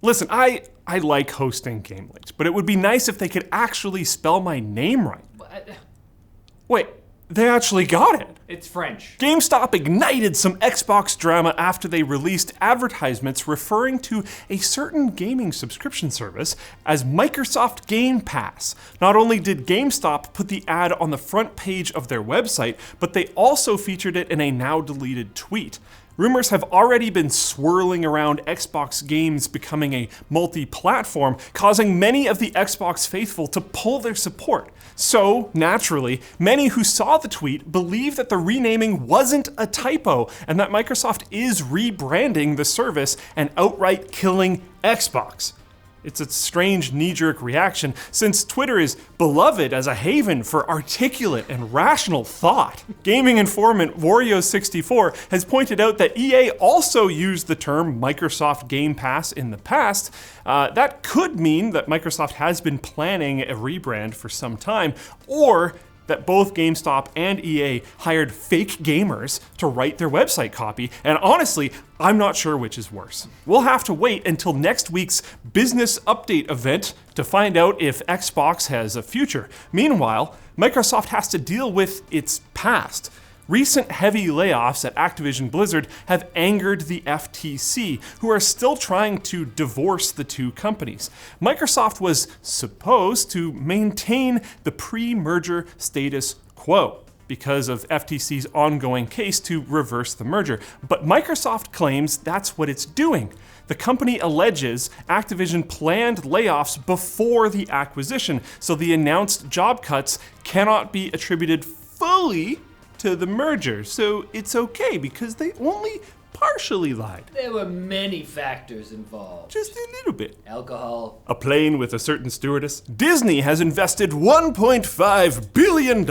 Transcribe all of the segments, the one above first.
Listen, I like hosting Game Links, but it would be nice if they could actually spell my name right. Wait, they actually got it. It's French. Gamestop ignited some Xbox drama after they released advertisements referring to a certain gaming subscription service as Microsoft Game Pass. Not only did GameStop put the ad on the front page of their website, but they also featured it in a now deleted tweet. Rumors have already been swirling around Xbox games becoming a multi-platform, causing many of the Xbox faithful to pull their support. So, naturally, many who saw the tweet believe that the renaming wasn't a typo and that Microsoft is rebranding the service and outright killing Xbox. It's a strange knee-jerk reaction since Twitter is beloved as a haven for articulate and rational thought. Gaming informant Wario64 has pointed out that EA also used the term Microsoft Game Pass in the past. That could mean that Microsoft has been planning a rebrand for some time, or that both GameStop and EA hired fake gamers to write their website copy, and honestly, I'm not sure which is worse. We'll have to wait until next week's business update event to find out if Xbox has a future. Meanwhile, Microsoft has to deal with its past. Recent heavy layoffs at Activision Blizzard have angered the FTC, who are still trying to divorce the two companies. Microsoft was supposed to maintain the pre-merger status quo because of FTC's ongoing case to reverse the merger, but Microsoft claims that's what it's doing. The company alleges Activision planned layoffs before the acquisition, so the announced job cuts cannot be attributed fully to the merger, so it's okay because they only partially lied. There were many factors involved. Just a little bit. Alcohol. A plane with a certain stewardess. Disney has invested $1.5 billion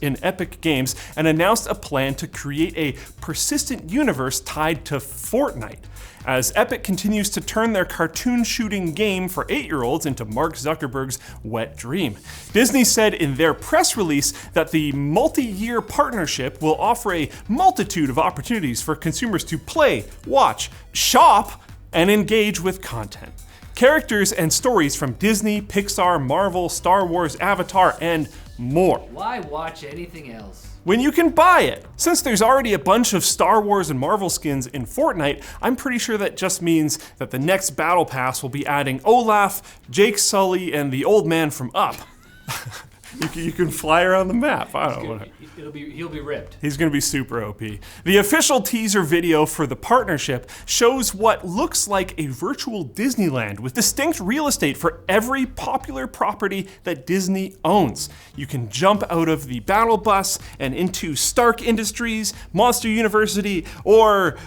in Epic Games and announced a plan to create a persistent universe tied to Fortnite, as Epic continues to turn their cartoon shooting game for 8-year-olds into Mark Zuckerberg's wet dream. Disney said in their press release that the multi-year partnership will offer a multitude of opportunities for consumers to play, watch, shop, and engage with content. Characters and stories from Disney, Pixar, Marvel, Star Wars, Avatar, and more. Why watch anything else? When you can buy it. Since there's already a bunch of Star Wars and Marvel skins in Fortnite, I'm pretty sure that just means that the next Battle Pass will be adding Olaf, Jake Sully, and the old man from Up. You can fly around the map. I don't know. He'll be ripped. He's gonna be super OP. The official teaser video for the partnership shows what looks like a virtual Disneyland with distinct real estate for every popular property that Disney owns. You can jump out of the battle bus and into Stark Industries, Monster University, or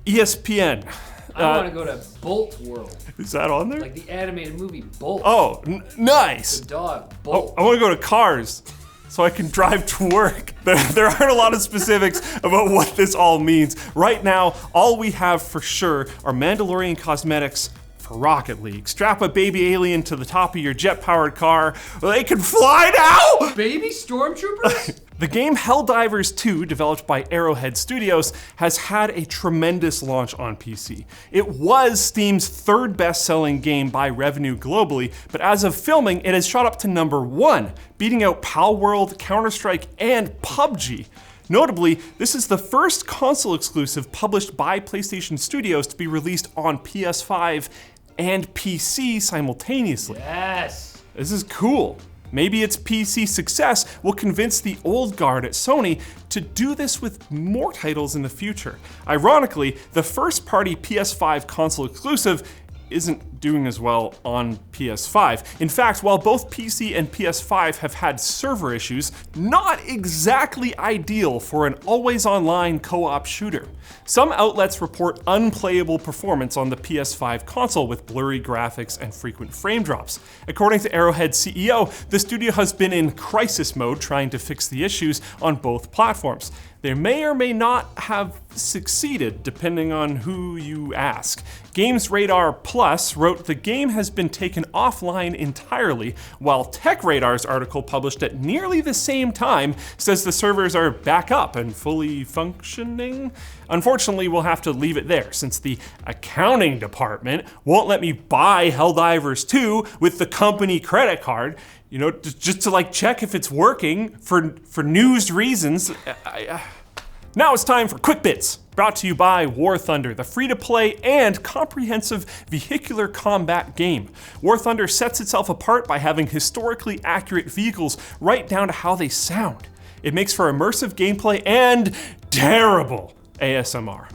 ESPN. I want to go to Bolt World. Is that on there? Like the animated movie Bolt. Oh, nice. The dog, Bolt. I want to go to Cars so I can drive to work. There aren't a lot of specifics about what this all means. Right now, all we have for sure are Mandalorian cosmetics for Rocket League. Strap a baby alien to the top of your jet-powered car. They can fly now! Baby stormtroopers? The game Helldivers 2, developed by Arrowhead Studios, has had a tremendous launch on PC. It was Steam's third best-selling game by revenue globally, but as of filming, it has shot up to #1, beating out Palworld, Counter-Strike, and PUBG. Notably, this is the first console exclusive published by PlayStation Studios to be released on PS5 and PC simultaneously. Yes! This is cool. Maybe its PC success will convince the old guard at Sony to do this with more titles in the future. Ironically, the first-party PS5 console exclusive isn't doing as well on PS5. In fact, while both PC and PS5 have had server issues, not exactly ideal for an always-online co-op shooter. Some outlets report unplayable performance on the PS5 console with blurry graphics and frequent frame drops. According to Arrowhead CEO, the studio has been in crisis mode trying to fix the issues on both platforms. They may or may not have succeeded, depending on who you ask. Games Radar Plus wrote the game has been taken offline entirely, while Tech Radar's article published at nearly the same time says the servers are back up and fully functioning. Unfortunately, we'll have to leave it there since the accounting department won't let me buy Helldivers 2 with the company credit card. You know, just to like check if it's working for news reasons. Now it's time for Quick Bits, brought to you by War Thunder, the free-to-play and comprehensive vehicular combat game. War Thunder sets itself apart by having historically accurate vehicles right down to how they sound. It makes for immersive gameplay and terrible ASMR.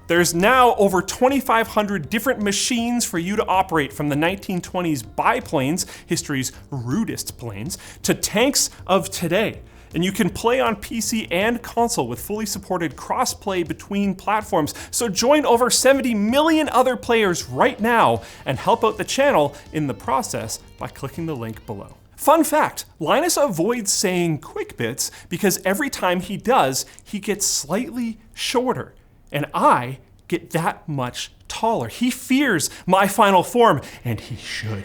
There's now over 2,500 different machines for you to operate, from the 1920s biplanes, history's rudest planes, to tanks of today. And you can play on PC and console with fully supported cross-play between platforms. So join over 70 million other players right now and help out the channel in the process by clicking the link below. Fun fact, Linus avoids saying quick bits because every time he does, he gets slightly shorter. And I get that much taller. He fears my final form, and he should.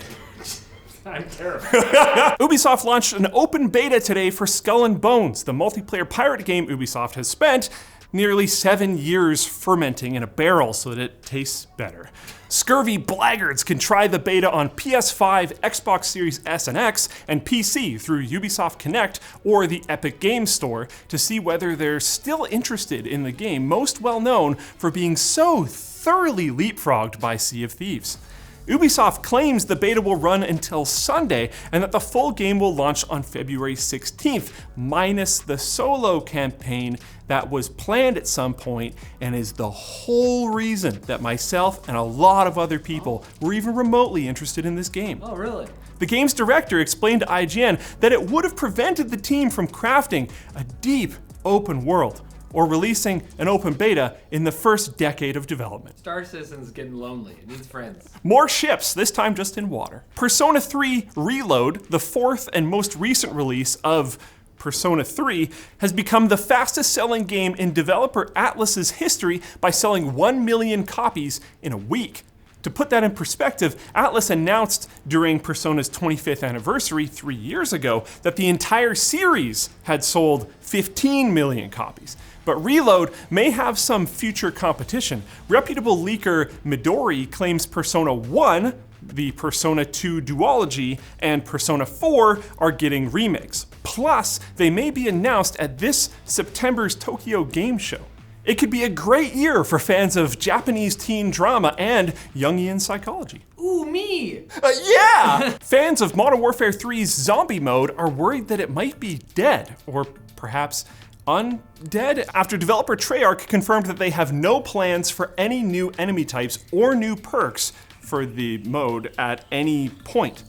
I'm terrified. Ubisoft launched an open beta today for Skull and Bones, the multiplayer pirate game Ubisoft has spent nearly 7 years fermenting in a barrel so that it tastes better. Scurvy blaggards can try the beta on PS5, Xbox Series S and X, and PC through Ubisoft Connect or the Epic Games Store to see whether they're still interested in the game, most well known for being so thoroughly leapfrogged by Sea of Thieves. Ubisoft claims the beta will run until Sunday and that the full game will launch on February 16th, minus the solo campaign that was planned at some point and is the whole reason that myself and a lot of other people were even remotely interested in this game. Oh, really? The game's director explained to IGN that it would have prevented the team from crafting a deep open world or releasing an open beta in the first decade of development. Star Citizen's getting lonely. It needs friends. More ships, this time just in water. Persona 3 Reload, the fourth and most recent release of Persona 3, has become the fastest selling game in developer Atlas's history by selling 1 million copies in a week. To put that in perspective, Atlas announced during Persona's 25th anniversary 3 years ago that the entire series had sold 15 million copies. But Reload may have some future competition. Reputable leaker Midori claims Persona 1, the Persona 2 duology, and Persona 4 are getting remakes. Plus, they may be announced at this September's Tokyo Game Show. It could be a great year for fans of Japanese teen drama and Jungian psychology. Ooh, me! Yeah! Fans of Modern Warfare 3's zombie mode are worried that it might be dead, or perhaps undead, after developer Treyarch confirmed that they have no plans for any new enemy types or new perks for the mode at any point.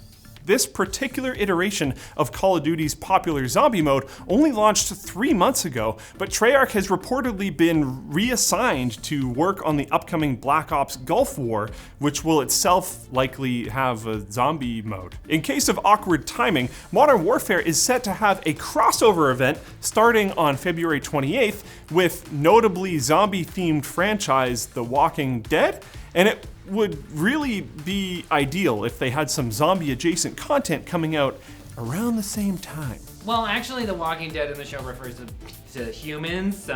This particular iteration of Call of Duty's popular zombie mode only launched 3 months ago, but Treyarch has reportedly been reassigned to work on the upcoming Black Ops Gulf War, which will itself likely have a zombie mode. In case of awkward timing, Modern Warfare is set to have a crossover event starting on February 28th with notably zombie-themed franchise The Walking Dead, and it would really be ideal if they had some zombie-adjacent content coming out around the same time. Well, actually, The Walking Dead in the show refers to humans, so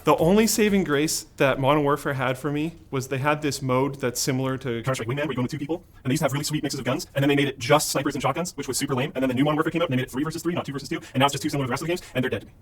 The only saving grace that Modern Warfare had for me was they had this mode that's similar to Counter-Strike Wingman, where you go with 2 people, and they used to have really sweet mixes of guns, and then they made it just snipers and shotguns, which was super lame, and then the new Modern Warfare came out, and they made it 3 versus 3, not 2 versus 2, and now it's just 2 similar to the rest of the games, and they're dead to me.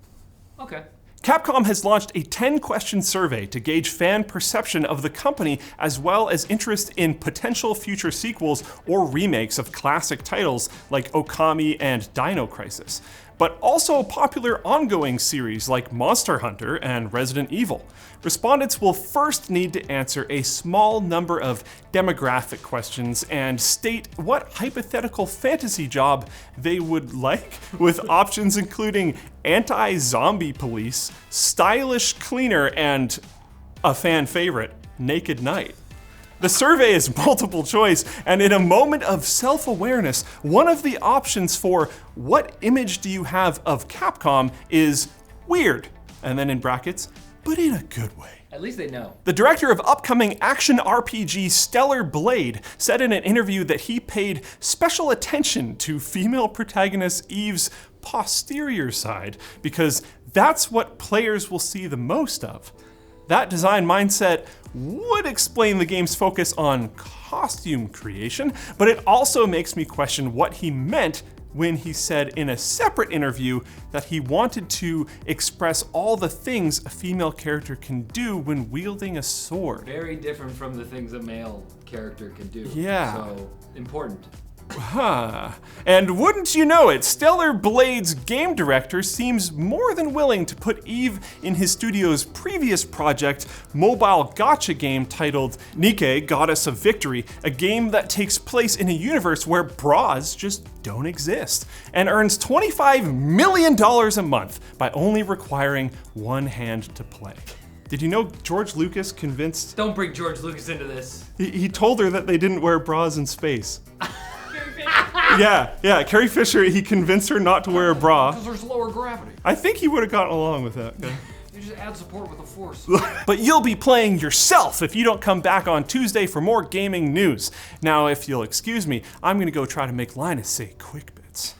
Okay. Capcom has launched a 10-question survey to gauge fan perception of the company, as well as interest in potential future sequels or remakes of classic titles like Okami and Dino Crisis, but also popular ongoing series like Monster Hunter and Resident Evil. Respondents will first need to answer a small number of demographic questions and state what hypothetical fantasy job they would like, with options including anti-zombie police, stylish cleaner, and a fan favorite, naked knight. The survey is multiple choice, and in a moment of self-awareness, one of the options for what image do you have of Capcom is weird. And then in brackets, but in a good way. At least they know. The director of upcoming action RPG Stellar Blade said in an interview that he paid special attention to female protagonist Eve's posterior side because that's what players will see the most of. That design mindset would explain the game's focus on costume creation, but it also makes me question what he meant when he said in a separate interview that he wanted to express all the things a female character can do when wielding a sword. Very different from the things a male character can do. Yeah. So, important. Huh. And wouldn't you know it, Stellar Blade's game director seems more than willing to put Eve in his studio's previous project, mobile gacha game titled Nike, Goddess of Victory, a game that takes place in a universe where bras just don't exist, and earns $25 million a month by only requiring one hand to play. Did you know George Lucas convinced... Don't bring George Lucas into this. He told her that they didn't wear bras in space. Yeah, Carrie Fisher, he convinced her not to wear a bra. Because there's lower gravity. I think he would have gotten along with that. You just add support with the force. But you'll be playing yourself if you don't come back on Tuesday for more gaming news. Now, if you'll excuse me, I'm gonna go try to make Linus say quick bits.